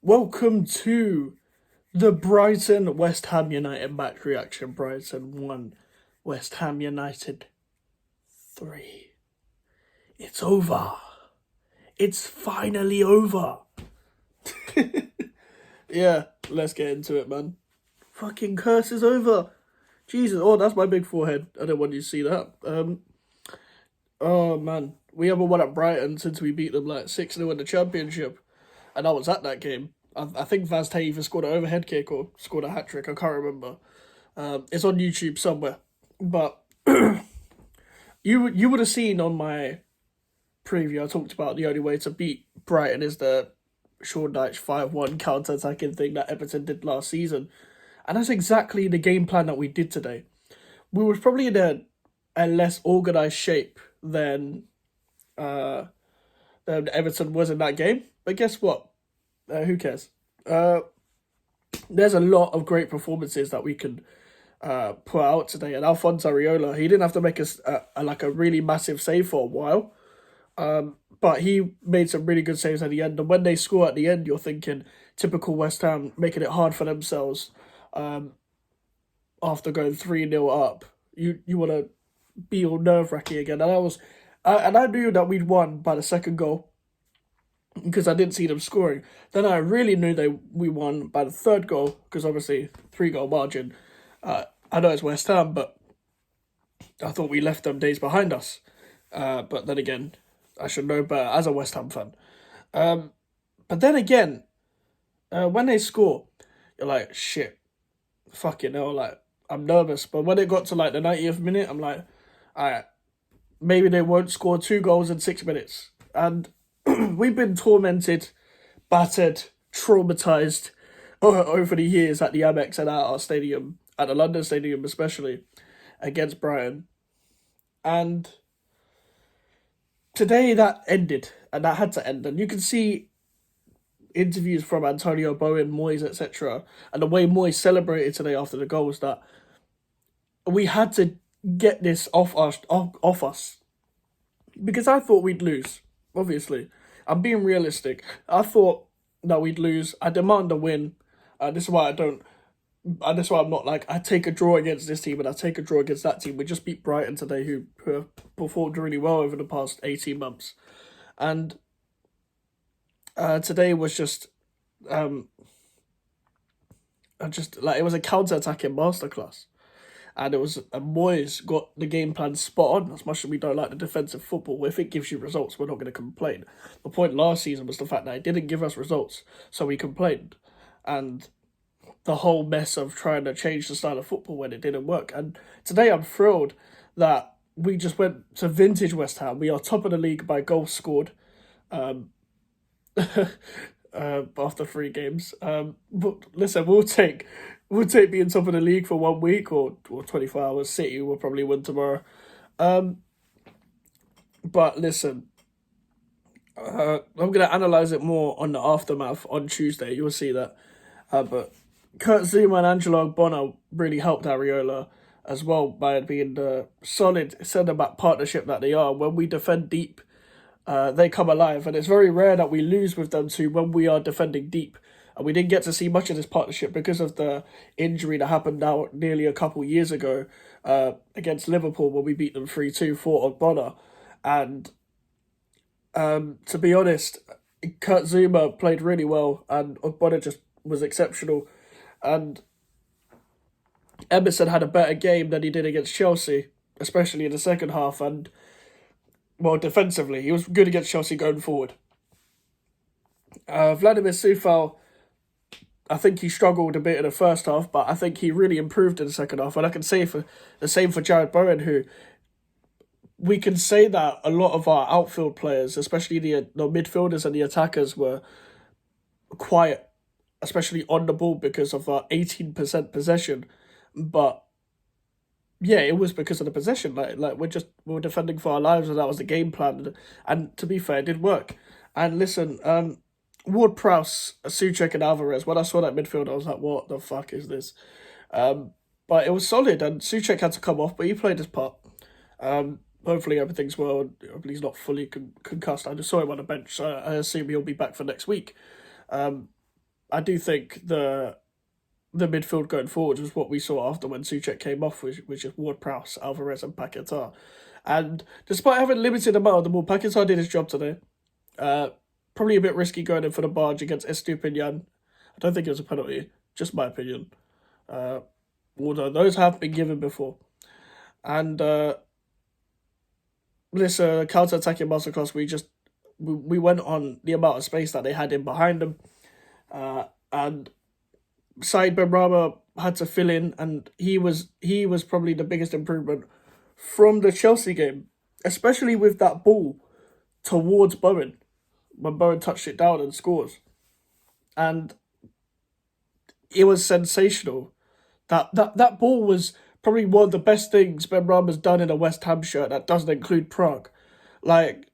Welcome to the Brighton West Ham United match reaction. Brighton 1, West Ham United 3. It's over. It's finally over. Yeah, let's get into it, man. Fucking curse is over. Jesus, oh, that's my big forehead. I don't want you to see that. Oh man, we haven't won at Brighton since we beat them like 6-0 in the Championship, and I was at that game. I think Vaz Tay either scored an overhead kick or scored a hat trick. I can't remember. It's on YouTube somewhere, but you would have seen on my preview. I talked about the only way to beat Brighton is the Sean Dyche 5-1 counter-attacking thing that Everton did last season, and that's exactly the game plan that we did today. We were probably in a less organised shape than Everton was in that game, but guess what? Who cares? There's a lot of great performances that we can put out today. And Alphonse Areola, he didn't have to make a really massive save for a while, but he made some really good saves at the end. And when they score at the end, you're thinking typical West Ham making it hard for themselves after going 3-0 up. You want to be all nerve-wracking again. And I knew that we'd won by the second goal because I didn't see them scoring. Then I really knew we won by the third goal because obviously 3-goal margin. I know it's West Ham, but I thought we left them days behind us. But then again, I should know better as a West Ham fan. But then again, when they score, you're like, shit, fucking hell, like, I'm nervous. But when it got to like the 90th minute, I'm like, alright, maybe they won't score 2 goals in 6 minutes. And we've been tormented, battered, traumatised over the years at the Amex and at our stadium, at the London Stadium especially, against Brighton. And today that ended, and that had to end. And you can see interviews from Antonio Bowen, Moyes, etc., and the way Moyes celebrated today after the goals, that we had to get this off us. Because I thought we'd lose, obviously. I'm being realistic. I thought that we'd lose. I demand a win. This is why I don't. That's why I'm not like, I take a draw against this team and I take a draw against that team. We just beat Brighton today, who have performed really well over the past 18 months. And today was just it was a counter-attacking masterclass. And Moyes got the game plan spot on. As much as we don't like the defensive football, if it gives you results, we're not going to complain. The point last season was the fact that it didn't give us results, so we complained. And the whole mess of trying to change the style of football when it didn't work. And today I'm thrilled that we just went to vintage West Ham. We are top of the league by goals scored after 3 games. But listen, we'll take being top of the league for 1 week or 24 hours. City will probably win tomorrow. But listen, I'm going to analyse it more on the aftermath on Tuesday. You'll see that. But Kurt Zouma and Angelo Ogbonna really helped Areola as well by being the solid centre-back partnership that they are. When we defend deep, they come alive. And it's very rare that we lose with them too when we are defending deep. And we didn't get to see much of this partnership because of the injury that happened now nearly a couple years ago against Liverpool when we beat them 3-2 for Ogbonna. And to be honest, Kurt Zouma played really well and Ogbonna just was exceptional. And Emerson had a better game than he did against Chelsea, especially in the second half. And, well, defensively, he was good against Chelsea going forward. Vladimir Soufal, I think he struggled a bit in the first half, but I think he really improved in the second half. And I can say for the same for Jared Bowen, who we can say that a lot of our outfield players, especially the midfielders and the attackers, were quiet, especially on the ball because of our 18% possession. But yeah, it was because of the possession. Like we were defending for our lives, and that was the game plan. And to be fair, it did work. And listen, Ward-Prowse, Souček and Alvarez, when I saw that midfield, I was like, what the fuck is this? But it was solid, and Souček had to come off, but he played his part. Hopefully everything's well, and hopefully he's not fully concussed. I just saw him on the bench, so I assume he'll be back for next week. I do think the midfield going forward was what we saw after when Souček came off, which is Ward-Prowse, Alvarez and Paquetá. And despite having limited amount of the ball, Paquetá did his job today. Probably a bit risky going in for the barge against Estupinian. I don't think it was a penalty, just my opinion. Although those have been given before. And this counter-attacking masterclass, we went on the amount of space that they had in behind them. And Said Benrahma had to fill in, and he was probably the biggest improvement from the Chelsea game, especially with that ball towards Bowen, when Bowen touched it down and scores. And it was sensational. That ball was probably one of the best things Benrahma's done in a West Ham shirt that doesn't include Prague. Like,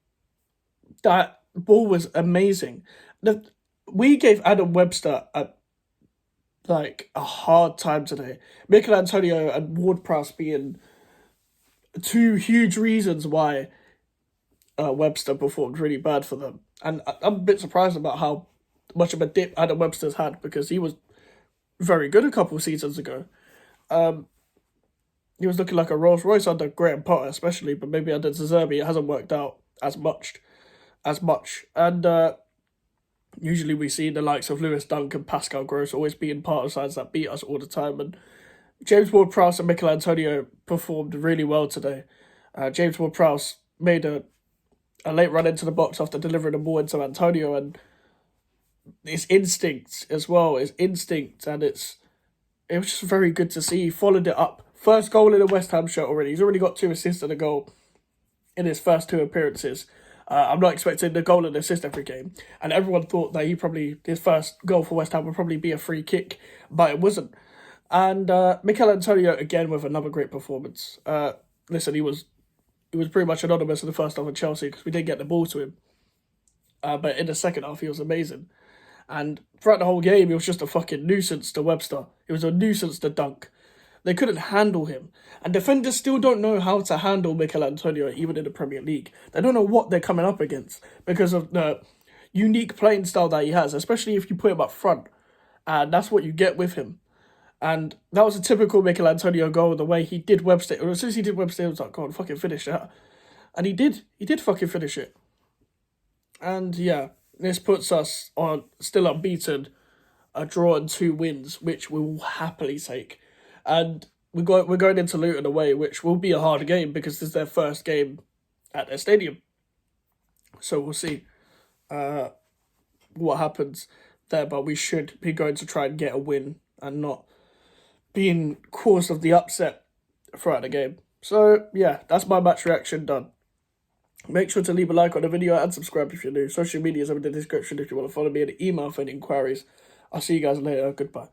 that ball was amazing. We gave Adam Webster a hard time today. Mikel Antonio and Ward-Prowse being two huge reasons why Webster performed really bad for them. And I'm a bit surprised about how much of a dip Adam Webster's had, because he was very good a couple of seasons ago. He was looking like a Rolls Royce under Graham Potter, especially, but maybe under Zerbi it hasn't worked out as much. And usually we see the likes of Lewis Dunk and Pascal Gross always being part of sides that beat us all the time. And James Ward-Prowse and Mikel Antonio performed really well today. James Ward-Prowse made a late run into the box after delivering the ball into Antonio, and his instinct as well, and it was just very good to see. He followed it up. First goal in a West Ham shirt already. He's already got 2 assists and a goal in his first 2 appearances. I'm not expecting the goal and assist every game. And everyone thought that his first goal for West Ham would probably be a free kick, but it wasn't. And Mikel Antonio, again, with another great performance. Listen, he was pretty much anonymous in the first half of Chelsea because we didn't get the ball to him. But in the second half, he was amazing. And throughout the whole game, he was just a fucking nuisance to Webster. He was a nuisance to Dunk. They couldn't handle him. And defenders still don't know how to handle Mikel Antonio, even in the Premier League. They don't know what they're coming up against because of the unique playing style that he has, especially if you put him up front. And that's what you get with him. And that was a typical Mikel Antonio goal, the way he did Webster. As soon as he did Webster, it was like, go on, fucking finish that. And he did fucking finish it. And yeah, this puts us on still unbeaten, a draw and 2 wins, which we will happily take. And we're going into Luton away, which will be a hard game because this is their first game at their stadium. So we'll see what happens there, but we should be going to try and get a win and not being cause of the upset throughout the game. So yeah, that's my match reaction done. Make sure to leave a like on the video and subscribe if you're new. Social media is in the description if you want to follow me, and email for any inquiries. I'll see you guys later. Goodbye.